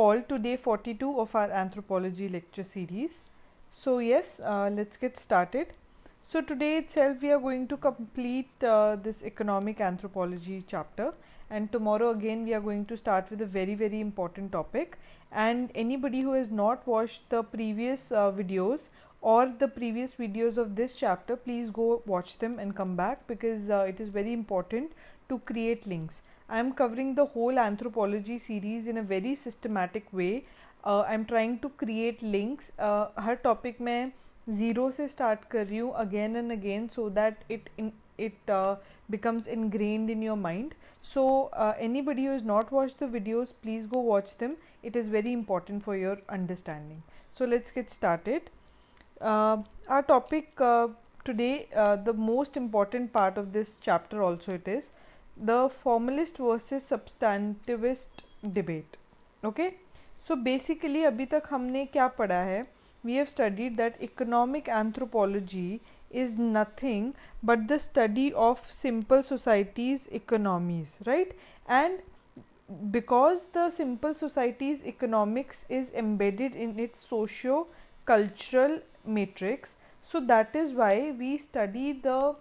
all to day 42 of our anthropology lecture series. So yes, let's get started. So today itself we are going to complete this economic anthropology chapter, and tomorrow again we are going to start with a very important topic. And anybody who has not watched the previous videos or the previous videos of this chapter, please go watch them and come back, because it is very important to create links. I am covering the whole anthropology series in a very systematic way. I am trying to create links. Her topic में zero से start कर रही हूँ again and again, so that it becomes ingrained in your mind. So anybody who has not watched the videos, please go watch them. It is very important for your understanding. So let's get started. Our topic today, the most important part of this chapter also, it is the formalist versus substantivist debate. Okay, so basically अभी तक हमने क्या पढ़ा है? We have studied that economic anthropology is nothing but the study of simple societies' economies, right? And because the simple society's economics is embedded in its socio-cultural matrix, so that is why we study the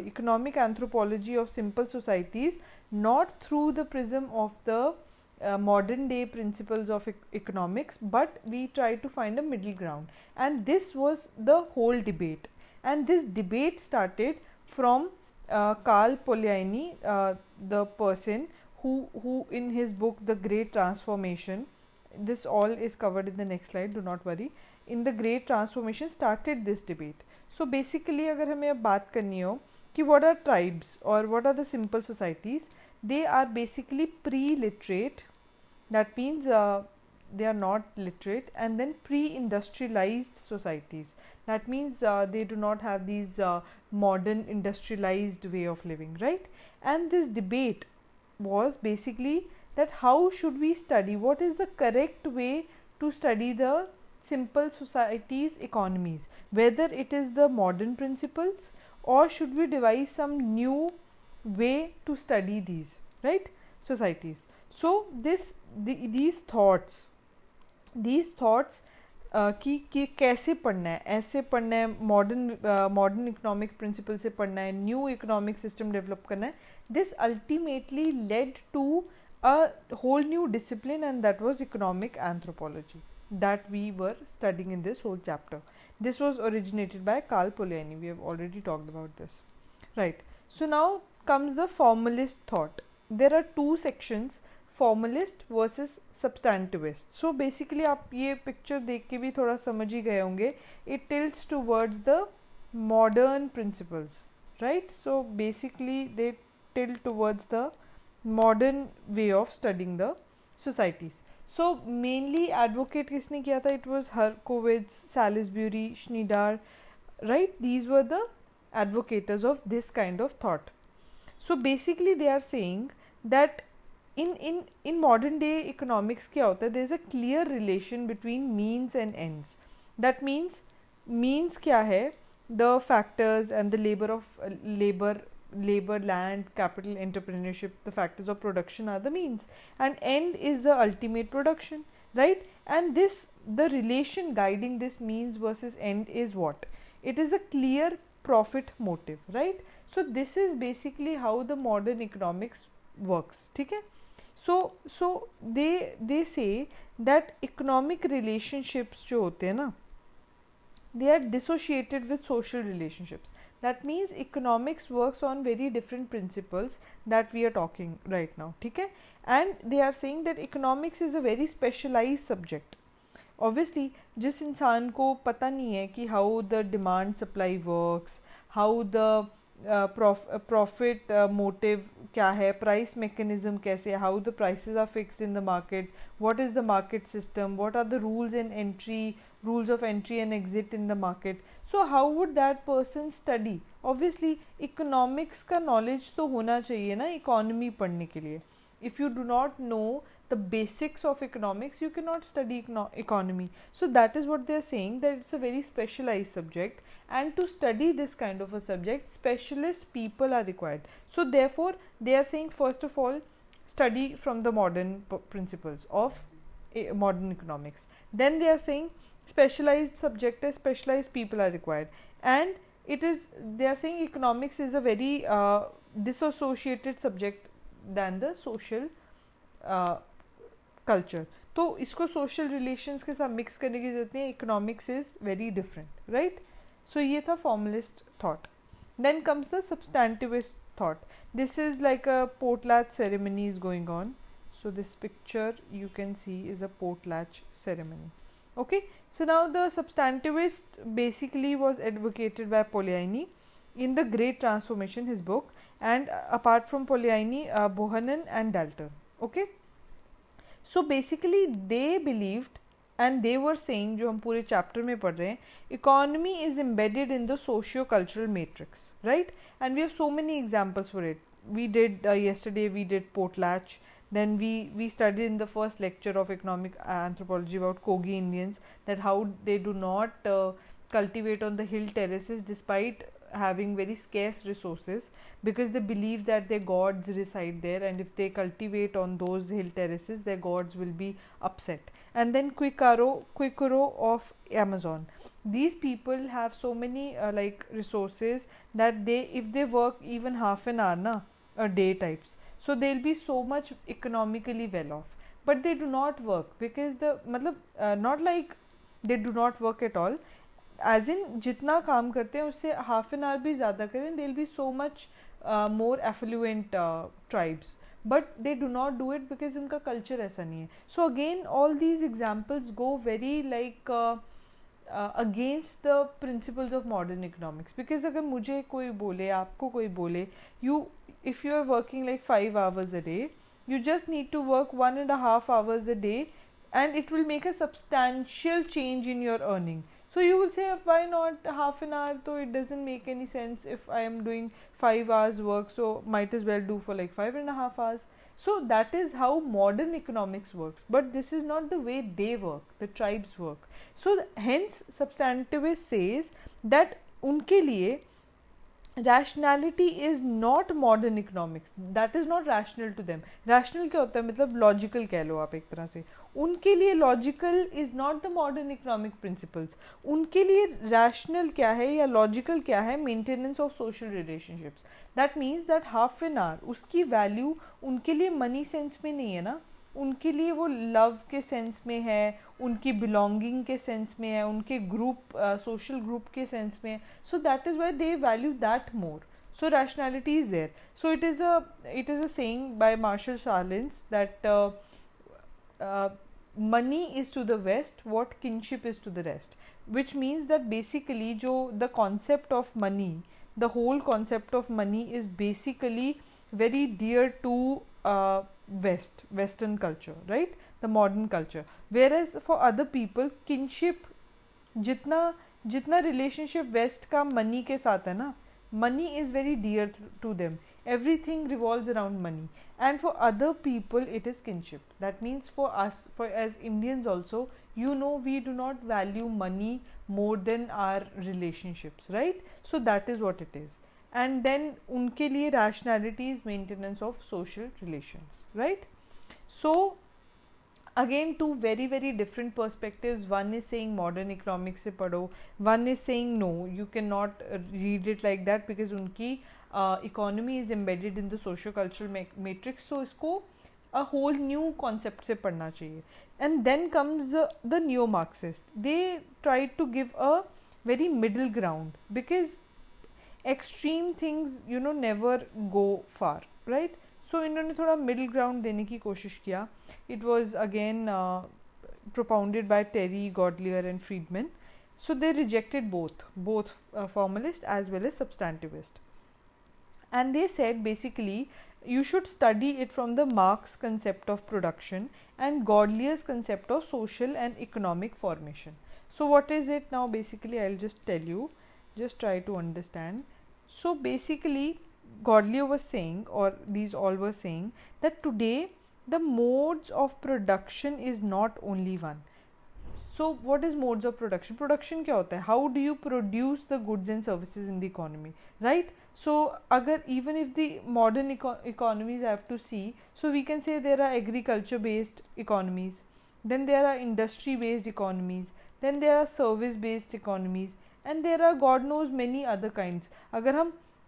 economic anthropology of simple societies, not through the prism of the modern day principles of economics, but we try to find a middle ground. And this was the whole debate, and this debate started from Karl Polanyi, the person who in his book The Great Transformation, this all is covered in the next slide, do not worry, in The Great Transformation started this debate. So basically अगर हमें अब बात करनी हो कि what are tribes or what are the simple societies, they are basically pre-literate, that means they are not literate, and then pre-industrialized societies, that means they do not have these modern industrialized way of living, right? And this debate was basically that how should we study, what is the correct way to study the simple societies economies, whether it is the modern principles or should we devise some new way to study these, right, societies. So these thoughts कि कैसे पढ़ना है, ऐसे पढ़ना है, modern economic principal से पढ़ना है, न्यू इकोनॉमिक सिस्टम डेवलप करना है, this ultimately led to a whole new discipline, and that was economic anthropology that we were studying in this whole chapter. This was originated by Karl Polanyi. We have already talked about this, right? So now comes the formalist thought. There are two sections, formalist versus substantivist. So basically आप ये picture देख के भी थोड़ा समझ ही गए होंगे, it tilts towards the modern principles, right? So basically they tilt towards the modern way of studying the societies. So mainly advocate किसने किया था? It was Herkowitz, Salisbury, Schneider, right? These were the advocates of this kind of thought. So basically they are saying that in modern day economics क्या होता है? There is a clear relation between means and ends. That means means क्या है? The factors and the labor, land, capital, entrepreneurship, the factors of production are the means, and end is the ultimate production, right? And the relation guiding this means versus end is what? It is a clear profit motive, right? So this is basically how the modern economics works, ठीक है? So they say that economic relationships जो होते हैं ना, they are dissociated with social relationships. That means economics works on very different principles that we are talking right now, ठीक है? And they are saying that economics is a very specialized subject. Obviously जिस इंसान को पता नहीं है कि how the demand supply works, how the profit motive क्या है, price mechanism कैसे, how the prices are fixed in the market, what is the market system, what are the rules of entry and exit in the market. So how would that person study? Obviously economics का knowledge तो होना चाहिए ना economy पढ़ने के लिए. If you do not know the basics of economics, you cannot study economy. So that is what they are saying, that it's a very specialized subject, and to study this kind of a subject, specialist people are required. So therefore they are saying, first of all, study from the modern principles of modern economics. Then they are saying specialized subject is specialized people are required, and it is, they are saying economics is a very disassociated subject than the social culture. तो इसको social relations के साथ mix करने की जरूरत नहीं है. Economics is very different, right? So ये था formalist thought. Then comes the substantivist thought. This is like a potlatch ceremony is going on. So this picture you can see is a potlatch ceremony. Okay, so now the substantivist basically was advocated by Polanyi in the Great Transformation, his book, and apart from Polanyi, Bohannon and Dalton. Okay, so basically they believed and they were saying, जो हम पूरे chapter में पढ़ रहे हैं, economy is embedded in the socio-cultural matrix, right? And we have so many examples for it. We did yesterday we did potlatch. Then we studied in the first lecture of economic anthropology about Kogi Indians, that how they do not cultivate on the hill terraces despite having very scarce resources, because they believe that their gods reside there, and if they cultivate on those hill terraces their gods will be upset. And then Quikaro of Amazon, these people have so many like resources that they, if they work even half an hour a day types, so they'll be so much economically well off, but they do not work because the not like they do not work at all, as in जितना काम करते हैं उससे half an hour भी ज़्यादा करें, they'll be so much more affluent tribes, but they do not do it because उनका culture ऐसा नहीं है. So again all these examples go very like against the principles of modern economics, because अगर मुझे कोई बोले, आपको कोई बोले, if you are working like 5 hours a day, you just need to work 1.5 hours a day and it will make a substantial change in your earning. So you will say, why not half an hour? So it doesn't make any sense. If I am doing 5 hours work, so might as well do for like 5.5 hours. So that is how modern economics works, but this is not the way they work, the tribes work. So hence substantivist says that उनके लिए rationality is not modern economics, that is not rational to them. Rational क्या होता है, मतलब logical कह लो आप एक तरह से. उनके लिए logical is not the modern economic principles. उनके लिए rational क्या है या logical क्या है, maintenance of social relationships. That means that half an hour उसकी value उनके लिए money sense में नहीं है ना, उनके लिए वो लव के सेंस में है, उनकी बिलोंगिंग के सेंस में है, उनके ग्रुप सोशल ग्रुप के सेंस में है. So that is why they value that more. So rationality is there. So it is a saying by Marshall Sahlins that money is to the west what kinship is to the rest, which means that basically the concept of money, the whole concept of money is basically very dear to western culture, right, the modern culture, whereas for other people kinship, जितना relationship west का money के साथ है ना, money is very dear to them, everything revolves around money, and for other people it is kinship. That means for us, for as Indians also, we do not value money more than our relationships, right? So that is what it is. And then उनके लिए rationality is maintenance of social relations, right? So again two very very different perspectives. One is saying modern economics से पढ़ो, one is saying no, you cannot read it like that because उनकी economy is embedded in the socio-cultural matrix, so इसको a whole new concept से पढ़ना चाहिए. And then comes the neo-Marxist. They tried to give a very middle ground because extreme things never go far, right? So इन्होंने थोड़ा middle ground देने की कोशिश किया. It was again propounded by Terry, Godlier and Friedman. So they rejected both formalist as well as substantivist, and they said basically you should study it from the Marx concept of production and Godlier's concept of social and economic formation. So what is it now? Basically I'll just tell you, just try to understand. So basically Godlier was saying, or these all were saying, that today the modes of production is not only one. So what is modes of production? Production क्या होता है? How do you produce the goods and services in the economy, right? So agar even if the modern economies have to see, so we can say there are agriculture based economies, then there are industry based economies, then there are service based economies, and there are god knows many other kinds.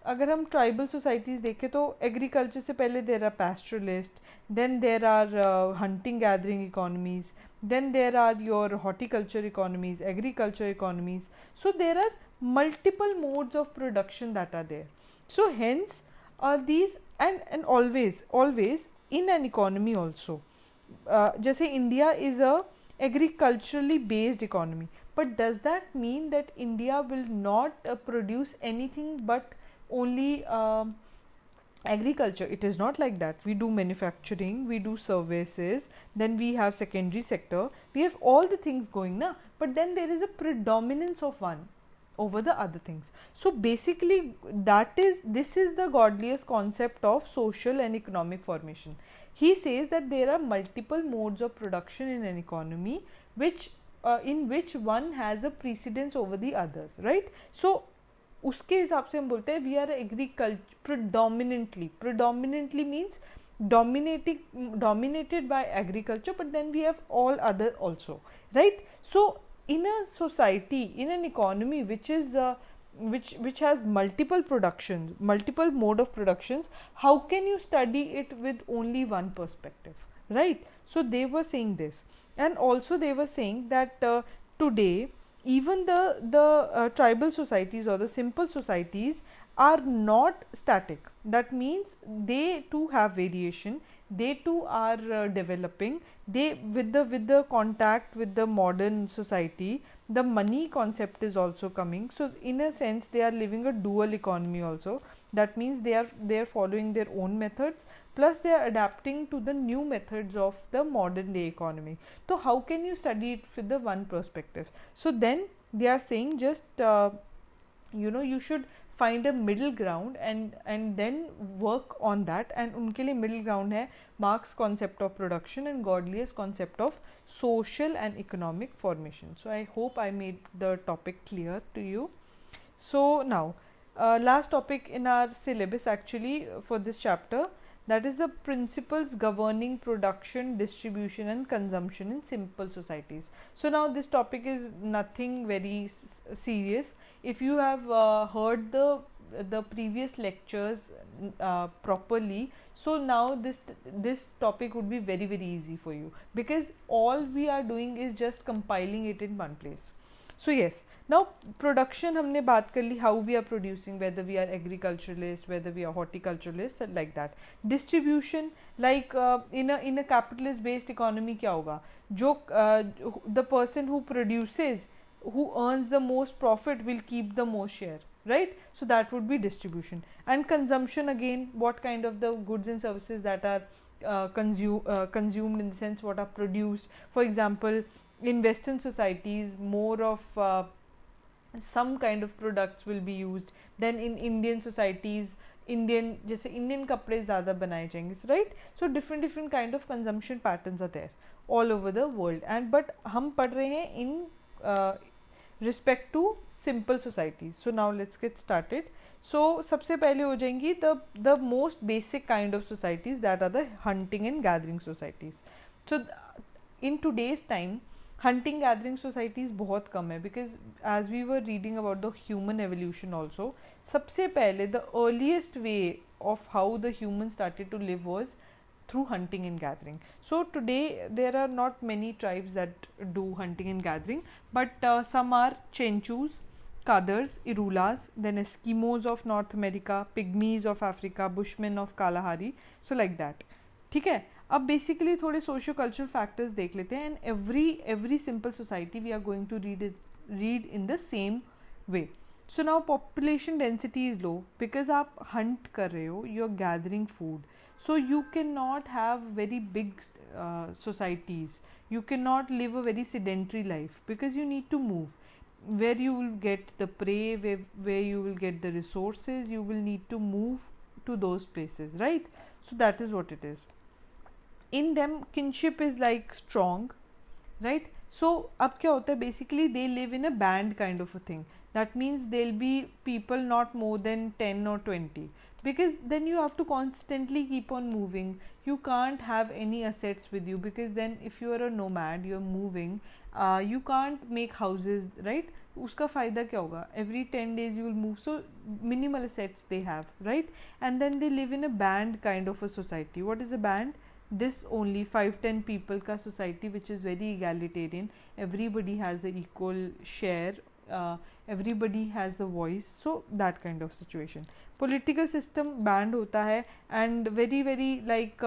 अगर हम tribal societies देखें तो agriculture से पहले there are pastoralist, then there are hunting gathering economies, then there are your horticulture economies, agriculture economies. So there are multiple modes of production that are there. So hence these and always in an economy also, जैसे India is a agriculturally based economy, but does that mean that India will not produce anything but only agriculture? It is not like that. We do manufacturing, we do services, then we have secondary sector, we have all the things going na, but then there is a predominance of one over the other things. So basically this is the Godley's concept of social and economic formation. He says that there are multiple modes of production in an economy which in which one has a precedence over the others, right? So उसके हिसाब से हम बोलते हैं we are agriculture predominantly means dominated by agriculture, but then we have all other also, right? So in a society, in an economy which is which has multiple productions, multiple mode of productions, how can you study it with only one perspective, right? So they were saying this, and also they were saying that today even the tribal societies or the simple societies are not static. That means they too have variation, they too are developing. They with the contact with the modern society, the money concept is also coming. So in a sense they are living a dual economy also. That means they are following their own methods, plus they are adapting to the new methods of the modern day economy. So how can you study it with the one perspective? So then they are saying just you should find a middle ground and then work on that. And उनके लिए middle ground है Marx's concept of production and Godley's concept of social and economic formation. So I hope I made the topic clear to you. So now last topic in our syllabus actually for this chapter, that is the principles governing production, distribution and consumption in simple societies. So now this topic is nothing very serious. If you have heard the previous lectures properly, so now this topic would be very easy for you, because all we are doing is just compiling it in one place. So yes, now production हमने बात कर ली, how we are producing, whether we are agriculturalist, whether we are horticulturalist, like that. Distribution, like in a capitalist based economy क्या होगा, जो the person who produces, who earns the most profit will keep the most share, right? So that would be distribution. And consumption, again, what kind of the goods and services that are consumed, in the sense what are produced. For example, in Western societies more of some kind of products will be used. Then in Indian societies, जैसे Indian कपड़े ज़्यादा बनाए जाएंगे, right? So different kind of consumption patterns are there all over the world. And but हम पढ़ रहे हैं in respect to simple societies. So now let's get started. So सबसे पहले हो जाएंगी the most basic kind of societies, that are the hunting and gathering societies. So in today's time hunting gathering societies बहुत कम है, because as we were reading about the human evolution also, सबसे पहले the earliest way of how the humans started to live was through hunting and gathering. So today there are not many tribes that do hunting and gathering, but some are Chenchus, Kadars, Irulas, then Eskimos of North America, Pygmies of Africa, Bushmen of Kalahari, so like that. ठीक है, अब basically थोड़े socio cultural factors देख लेते हैं. And every simple society we are going to read in the same way. So now population density is low, because आप hunt कर रहे हो, you are gathering food, so you cannot have very big societies, you cannot live a very sedentary life, because you need to move. Where you will get the prey, where you will get the resources, you will need to move to those places, right? So that is what it is. In them kinship is like strong, right? So अब क्या होता है, basically they live in a band kind of a thing. That means there'll be people not more than 10 or 20, because then you have to constantly keep on moving. You can't have any assets with you, because then if you are a nomad, you're moving, you can't make houses, right? उसका फ़ायदा क्या होगा? Every 10 days you will move, so minimal assets they have, right? And then they live in a band kind of a society. What is a band? This only 5-10 people का society which is very egalitarian. Everybody has the equal share, everybody has the voice, so that kind of situation. Political system banned होता है, and very very like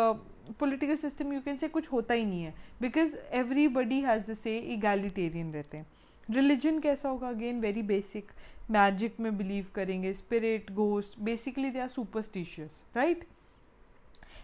political system you can say कुछ होता ही नहीं है, because everybody has the say, egalitarian रहते हैं. Religion कैसा होगा? अगेन वेरी बेसिक, मैजिक में बिलीव करेंगे, spirit, ghost, basically they are superstitious, right?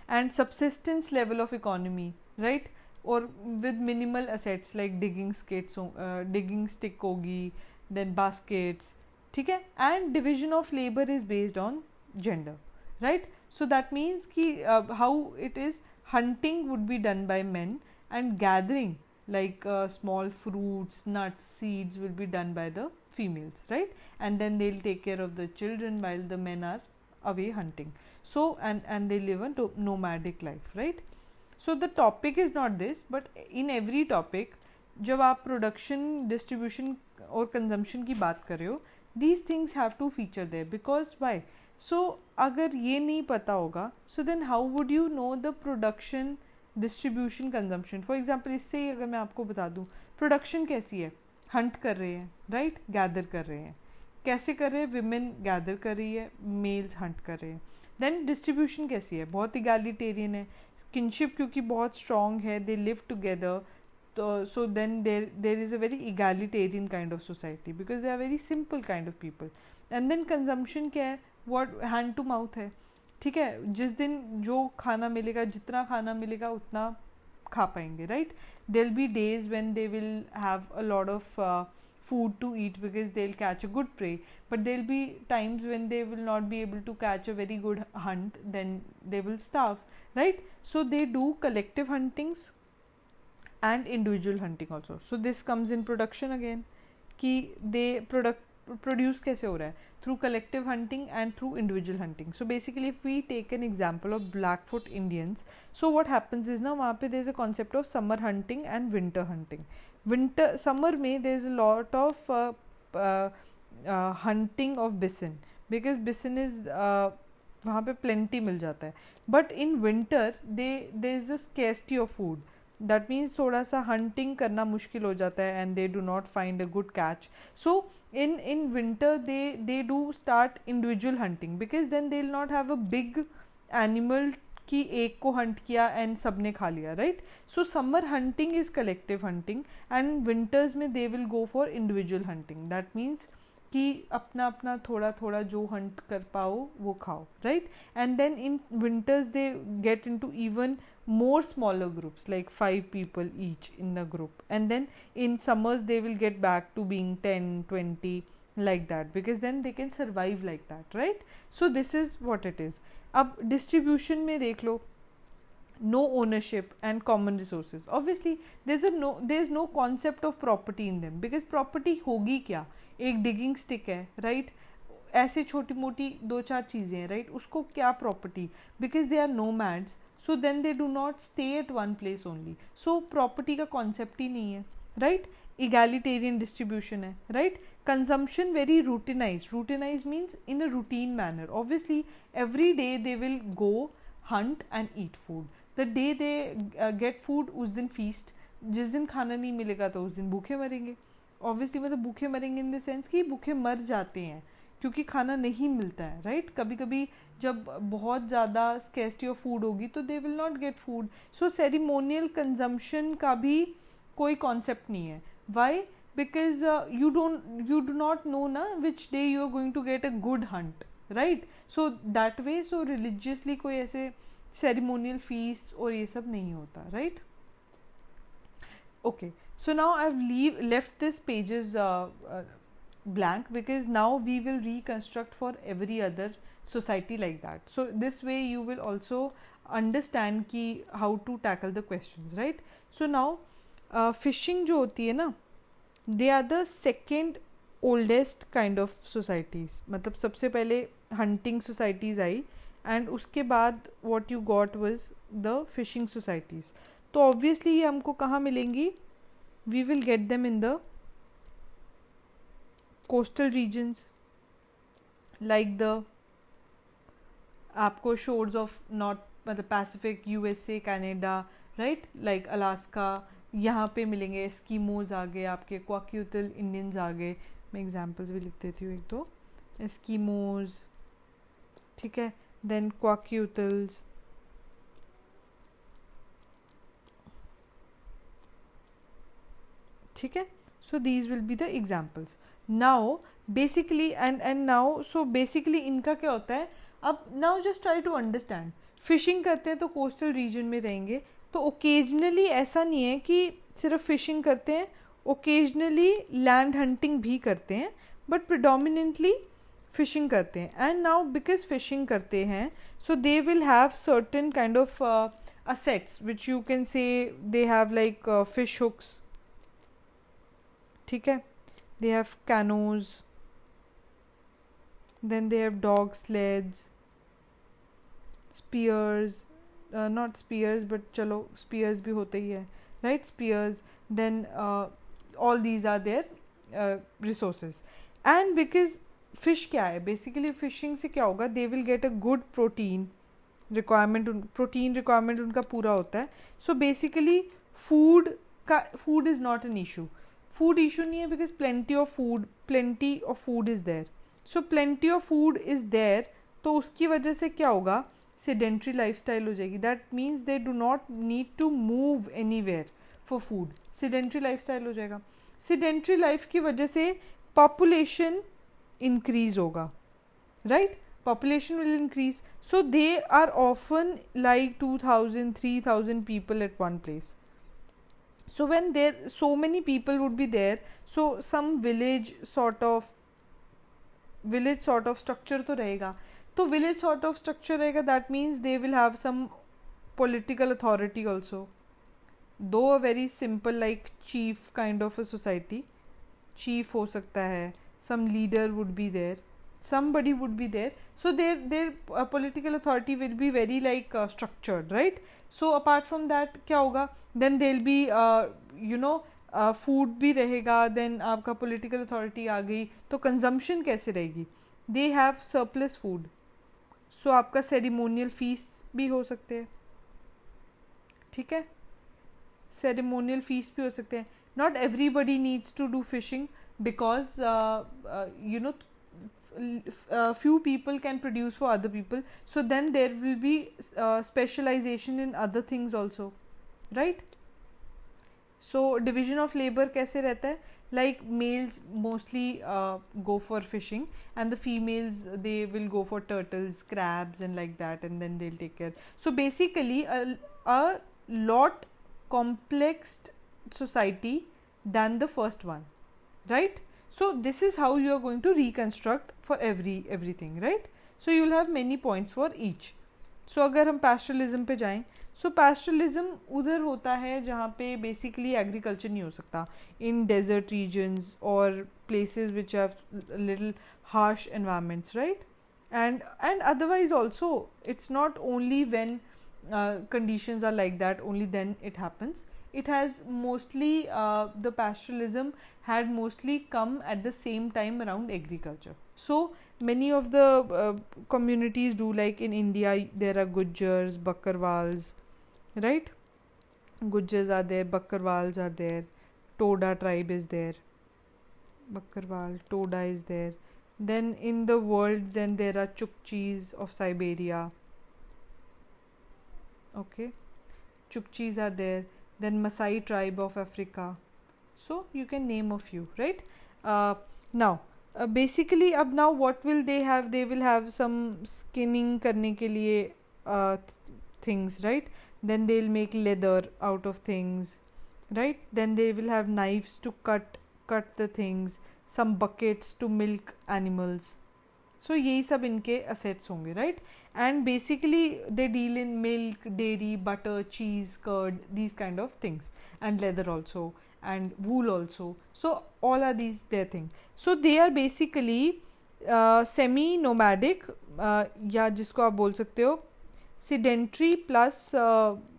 And subsistence level of economy, right? और with minimal assets like digging stick होगी, then baskets, ठीक है? And division of labour is based on gender, right? So that means कि how it is, hunting would be done by men, and gathering like small fruits, nuts, seeds will be done by the females, right? And then they'll take care of the children while the men are away hunting. So and they live a nomadic life, right? So the topic is not this, but in every topic जब आप production, distribution और consumption की बात कर रहे हो, these things have to feature there. Because why? So अगर ये नहीं पता होगा, so then how would you know the production, distribution, consumption? For example इससे ही अगर मैं आपको बता दूँ, प्रोडक्शन कैसी है? हंट कर रहे हैं, राइट? गैदर कर रहे हैं. कैसे कर रहे हैं? विमेन गैदर कर रही है, मेल्स हंट कर रहे हैं. देन डिस्ट्रीब्यूशन कैसी है? बहुत इगैलिटेरियन है. किनशिप क्योंकि बहुत स्ट्रॉन्ग है, दे लिव टुगेदर, तो so then there is a very egalitarian kind of society, because they are very simple kind of people. And then consumption क्या है? वॉट हैंड टू माउथ है, ठीक है? जिस दिन जो खाना मिलेगा, जितना खाना मिलेगा उतना खा पाएंगे, right? There be days when they will have a lot of food to eat because they'll catch a good prey, but there'll be times when they will not be able to catch a very good hunt, then they will starve, right? So they do collective huntings and individual hunting also. So this comes in production again, कि they produce कैसे हो रहा है? Through collective hunting and through individual hunting. So basically if we take an example of Blackfoot Indians, so what happens is ना, वहाँ पे there is a concept of summer hunting and winter hunting. Summer में there is a lot of hunting of bison, because bison is वहाँ पे plenty मिल जाता है. But in winter there is a scarcity of food. That means थोड़ा सा hunting करना मुश्किल हो जाता है, and they do not find a good catch. So in winter they do start individual hunting, because then they'll not have a big animal कि एक को hunt किया and सबने खा लिया, right? So summer hunting is collective hunting, and winters में they will go for individual hunting. That means कि अपना अपना थोड़ा थोड़ा जो hunt कर पाओ वो खाओ, right? And then in winters they get into even more smaller groups, like 5 people each in the group, and then in summers they will get back to being 10-20 like that, because then they can survive like that, right? So this is what it is. अब distribution में देख लो, no ownership and common resources. Obviously there's no concept of property in them, because property होगी क्या? एक digging stick है, right? ऐसे छोटी मोटी 2-4 चीज़ें हैं, right? उसको क्या property? Because they are nomads, so then they do not stay at one place only. So property का concept ही नहीं है, right? Egalitarian distribution है, right? Consumption very routinized. Routinized means in a routine manner. Obviously every day they will go hunt and eat food. The day they get food, उस दिन feast. जिस दिन खाना नहीं मिलेगा तो उस दिन भूखे मरेंगे. Obviously मतलब भूखे मरेंगे in the sense कि भूखे मर जाते हैं क्योंकि खाना नहीं मिलता है, राइट? कभी कभी जब बहुत ज़्यादा स्कैर्सिटी ऑफ फूड होगी तो they will not get food. So ceremonial consumption का भी कोई कॉन्सेप्ट नहीं है. Why? Because you do not know ना which day you are going to get a good hunt, right? So that way, so religiously कोई ऐसे ceremonial feast और ये सब नहीं होता, right? Okay, so now I've left this pages blank, because now we will reconstruct for every other society like that. So this way you will also understand कि how to tackle the questions, right? So now fishing जो होती है ना, they are the second oldest kind of societies, मतलब सबसे पहले hunting societies आई एंड उसके बाद what you got was the fishing societies. तो ऑब्वियसली ये हमको कहाँ मिलेंगी? We will get them in the coastal regions, like the आपको शोर्स ऑफ नॉर्थ मतलब Pacific, USA, Canada, right, like Alaska, यहाँ पे मिलेंगे. एस्कीमोज आ गए आपके, क्वाक्यूटल इंडियंस आ गए. मैं एग्जांपल्स भी लिख देती हूँ एक दो. एस्कीमोज, ठीक है, देन क्वाक्यूटल्स, ठीक है. So these will be the examples. Now basically and now so basically इनका क्या होता है? अब now just try to understand. Fishing करते हैं तो कोस्टल रीजन में रहेंगे, तो ओकेजनली ऐसा नहीं है कि सिर्फ फिशिंग करते हैं, ओकेजनली लैंड हंटिंग भी करते हैं, बट प्रिडोमिनेंटली फिशिंग करते हैं. एंड नाउ बिकॉज फिशिंग करते हैं, so they will have certain kind of assets which you can say they have, like fish hooks, ठीक है, they have canoes, then they have dog sleds, spears, not spears but चलो spears भी होते ही है, right, spears, then all these are their resources. And because fish क्या है, basically fishing से क्या होगा, they will get a good protein requirement उनका पूरा होता है. So basically food is not an issue. Food issue नहीं है because plenty of food is there. So plenty of food is there, तो उसकी वजह से क्या होगा, sedentary lifestyle हो जाएगी. That means they do not need to move anywhere for food. sedentary lifestyle हो जाएगा. sedentary life की वजह से population increase होगा, right? Population will increase, so they are often like 2000 3000 people at one place. So when there so many people would be there, so some village sort of structure तो रहेगा. तो village sort of structure रहेगा, that means they will have some political authority also, though a very simple like chief kind of a society. chief हो सकता है, some leader would be there, somebody would be there, so their political authority will be very like structured, right? So apart from that क्या होगा, then they'll be food भी रहेगा, then आपका political authority आ गई, तो consumption कैसे रहेगी? they have surplus food, so आपका ceremonial feast भी हो सकते हैं, ठीक है, ceremonial feast भी हो सकते हैं. not everybody needs to do fishing because few people can produce for other people, so then there will be specialization in other things also, right? so division of labor कैसे रहता है, like males mostly go for fishing and the females they will go for turtles, crabs and like that, and then they'll take care. So basically a lot complex society than the first one, right? So this is how you are going to reconstruct for everything, right? So you will have many points for each. So अगर हम pastoralism पे जाएं, so pastoralism उधर होता है जहाँ पे basically agriculture नहीं हो सकता, in desert regions or places which have little harsh environments, right? and otherwise also it's not only when conditions are like that, only then it happens. It has mostly the pastoralism had mostly come at the same time around agriculture. So many of the communities do, like in India there are Gujars, Bakkarwals, right? Gujars are there, Bakkarwals are there, Toda tribe is there, Bakkarwal, Toda is there. Then in the world then there are Chukchis of Siberia, okay, Chukchis are there. Then Maasai tribe of Africa, so you can name a few, right? Now basically अब now what will they have, they will have some skinning करने के लिए things, right? then they'll make leather out of things, right? then they will have knives to cut the things, some buckets to milk animals. so यही सब इनके assets होंगे, right? and basically they deal in milk, dairy, butter, cheese, curd, these kind of things, and leather also, and wool also. So all are these their thing. So they are basically semi nomadic, या जिसको आप बोल सकते हो sedentary plus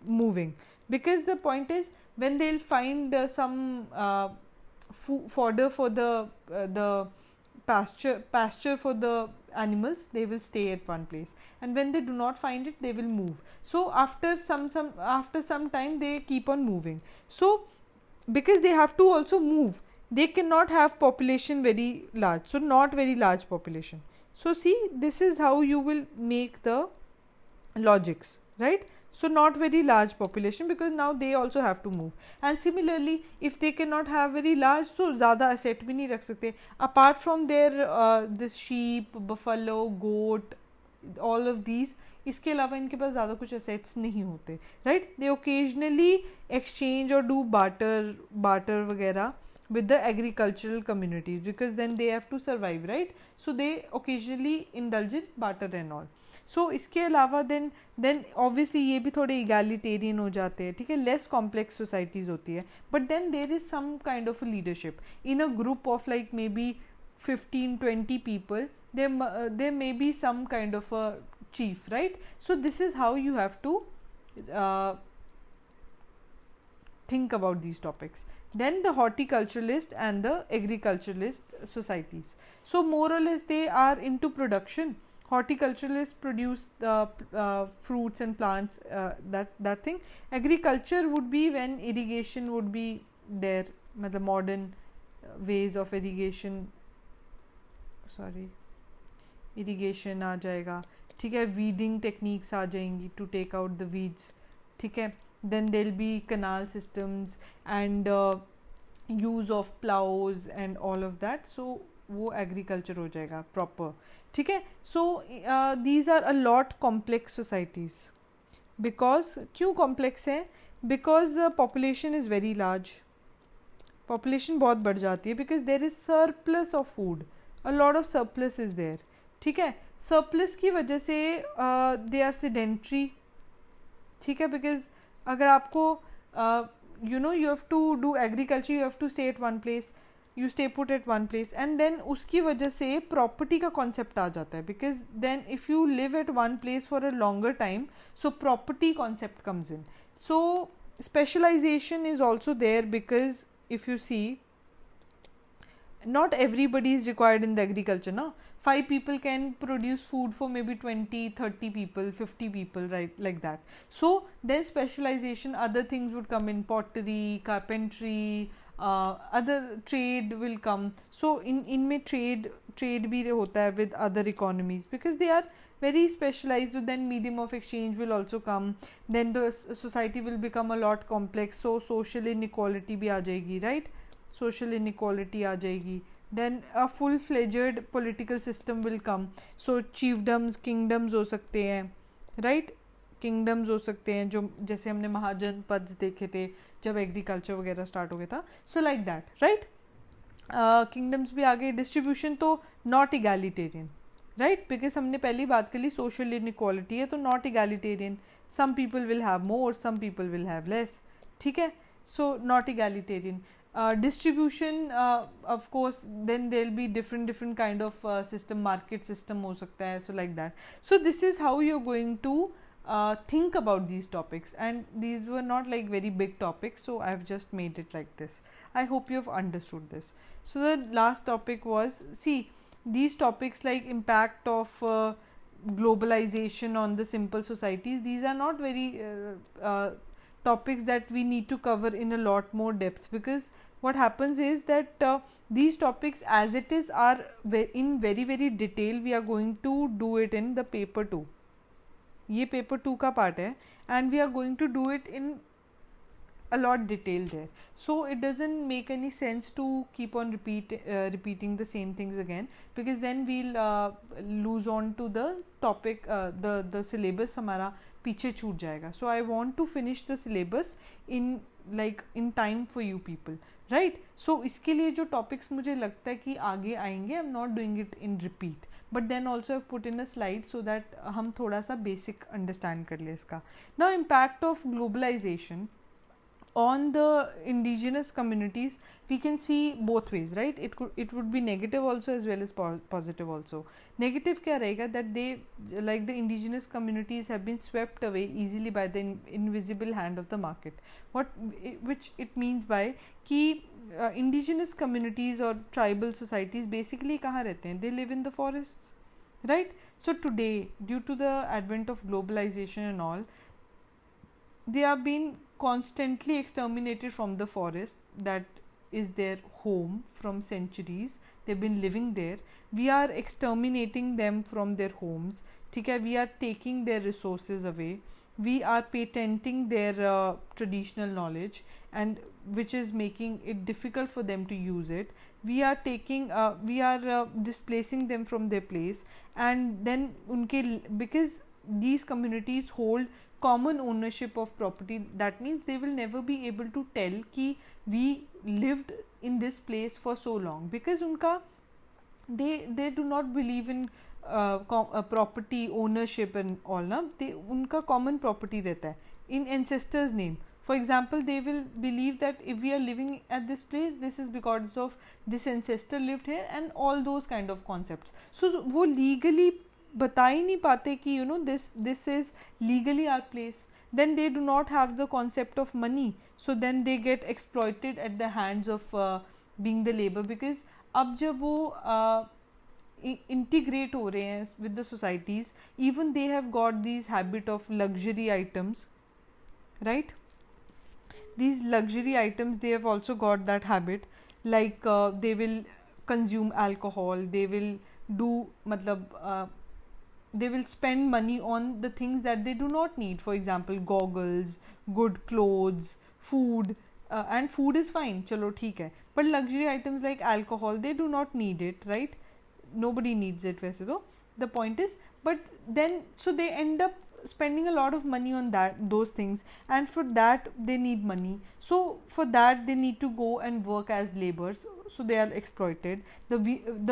moving, because the point is when they'll find some fodder for the pasture for the animals, they will stay at one place, and when they do not find it, they will move. So after some time they keep on moving. So because they have to also move, they cannot have population very large, so not very large population. So see, this is how you will make the logics, right? So not very large population, because now they also have to move. And similarly, if they cannot have very large, so ज़्यादा asset भी नहीं रख सकते. Apart from their this sheep, buffalo, goat, all of these, इसके अलावा इनके पास ज़्यादा कुछ assets नहीं होते, right? They occasionally exchange or do barter वगैरह with the agricultural communities, because then they have to survive, right? So they occasionally indulge in barter and all. So इसके अलावा then obviously ये भी थोड़े egalitarian हो जाते हैं, ठीक है, less complex societies होती है, but then there is some kind of a leadership in a group of like maybe 15-20 people. There may be some kind of a chief, right? So this is how you have to think about these topics. Then the horticulturalist and the agriculturalist societies. So more or less they are into production. Horticulturalists produce the fruits and plants, that thing. Agriculture would be when irrigation would be there, the modern ways of irrigation. Sorry, irrigation आ जाएगा, ठीक है, weeding techniques आ जाएंगी to take out the weeds, ठीक है. Then there'll be canal systems and use of plows and all of that. So वो agriculture हो जाएगा proper, ठीक है. So these are a lot complex societies. Because क्यों complex है? Because population is very large. Population बहुत बढ़ जाती है, because there is surplus of food. A lot of surplus is there, ठीक है. Surplus की वजह से they are sedentary, ठीक है. Because अगर आपको you know you have to do agriculture, you have to stay at one place, you stay put at one place, and then उसकी वजह से property का concept आ जाता है. Because then if you live at one place for a longer time, so property concept comes in. So specialization is also there, because if you see, not everybody is required in the agriculture, no. 5 people can produce food for maybe 20-30 people, 50 people, right, like that. So then specialization, other things would come in, pottery, carpentry, other trade will come. So in trade भी होता है with other economies, because they are very specialized. So then medium of exchange will also come. Then the society will become a lot complex. So social inequality भी आ जाएगी, right? Social inequality आ जाएगी. Then a full-fledged political system will come. So chiefdoms, kingdoms हो सकते हैं, right? Kingdoms हो सकते हैं, जो जैसे हमने महाजनपद देखे थे जब एग्रीकल्चर वगैरह स्टार्ट हो गया था. So like that, right? Kingdoms भी आगे. Distribution तो not egalitarian, right? Because हमने पहली बात कर ली, social inequality है तो not egalitarian. Some people will have more, some people will have less, ठीक है. So not egalitarian. Distribution, of course, then there'll be different kind of system, market system हो सकता है, so like that. So this is how you're going to think about these topics, and these were not like very big topics, so I've just made it like this. I hope you've understood this. So the last topic was, see, these topics like impact of globalization on the simple societies, these are not very topics that we need to cover in a lot more depth, because what happens is that these topics as it is are in very detail. We are going to do it in the paper 2. ये paper 2 का part है, and we are going to do it in a lot detail there. So it doesn't make any sense to keep on repeating the same things again, because then we'll lose on to the topic, the syllabus हमारा पीछे छूट जाएगा. So I want to finish the syllabus in time for you people, right? So इसके लिए जो topics मुझे लगता है कि आगे आएंगे, I'm not doing it in repeat, but then also I've put in a slide so that हम थोड़ा सा basic understand कर ले इसका. Now impact of globalization on the indigenous communities, we can see both ways, right? It would be negative also as well as positive also. Negative kya rahega, that they, like the indigenous communities have been swept away easily by the invisible hand of the market. Which it means by ki indigenous communities or tribal societies basically kahan rehte hain? They live in the forests, right? So today, due to the advent of globalization and all, they are being constantly exterminated from the forest that is their home from centuries. They've been living there. We are exterminating them from their homes. Okay? We are taking their resources away. We are patenting their traditional knowledge, and which is making it difficult for them to use it. We are displacing them from their place, and then because these communities hold common ownership of property, that means they will never be able to tell ki we lived in this place for so long, because they do not believe in property ownership and all na. They unka common property rehta hai in ancestors name. For example, they will believe that if we are living at this place, this is because of this ancestor lived here, and all those kind of concepts. So वो legally बता ही नहीं पाते कि this is legally our place. Then they do not have the concept of money, so then they get exploited at the hands of being the labor, because अब जब वो integrate हो रहे हैं with the societies, even they have got these habit of luxury items, right? These luxury items, they have also got that habit, like they will consume alcohol, they will do they will spend money on the things that they do not need. For example, goggles, good clothes, food, and food is fine, chalo theek hai, but luxury items like alcohol, they do not need it, right? Nobody needs it वैसे तो. The point is, but then so they end up spending a lot of money on those things, and for that they need money. So for that they need to go and work as laborers, so they are exploited. The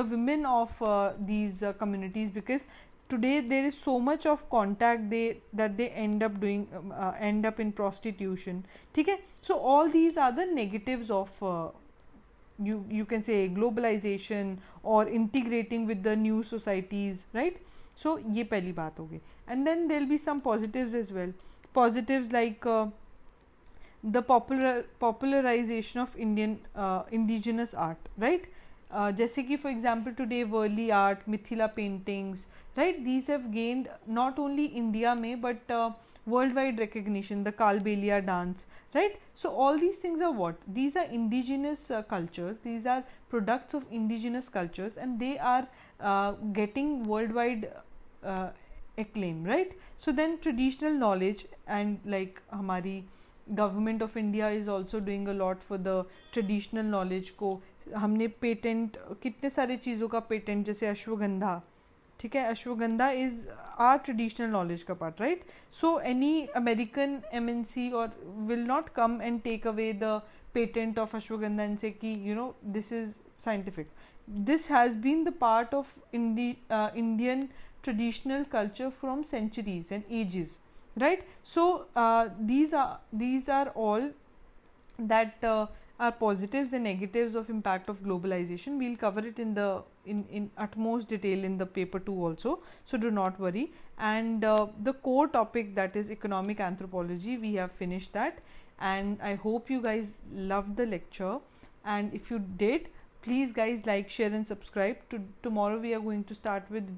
women of these communities, because today there is so much of contact that they end up doing end up in prostitution. Okay? So all these are the negatives of you can say globalization or integrating with the new societies, right? So ये पहली बात होगी. And then there will be some positives as well. Positives like the popularization of indigenous art, right? जैसे कि for example today Worli art, Mithila paintings, right? These have gained not only India में but worldwide recognition. The Kalbelia dance, right? So all these things are what? These are indigenous cultures. These are products of indigenous cultures, and they are getting worldwide acclaim, right? So then traditional knowledge, and like हमारी government of India is also doing a lot for the traditional knowledge को. हमने patent कितने सारे चीज़ों का patent, जैसे अश्वगंधा, ठीक है, Ashwagandha is our traditional knowledge का part, right? So any American MNC और will not come and take away the patent of Ashwagandha and say कि this is scientific. This has been the part of Indian traditional culture from centuries and ages, right? So these are all that are positives and negatives of impact of globalization. We'll cover it in utmost detail in the paper 2 also, so do not worry. And the core topic, that is economic anthropology, we have finished that, and I hope you guys loved the lecture. And if you did, please guys like, share and subscribe. Tomorrow we are going to start with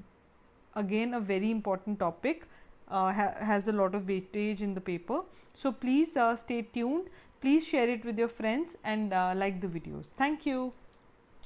again a very important topic, has a lot of weightage in the paper, so please stay tuned. Please share it with your friends and like the videos. Thank you.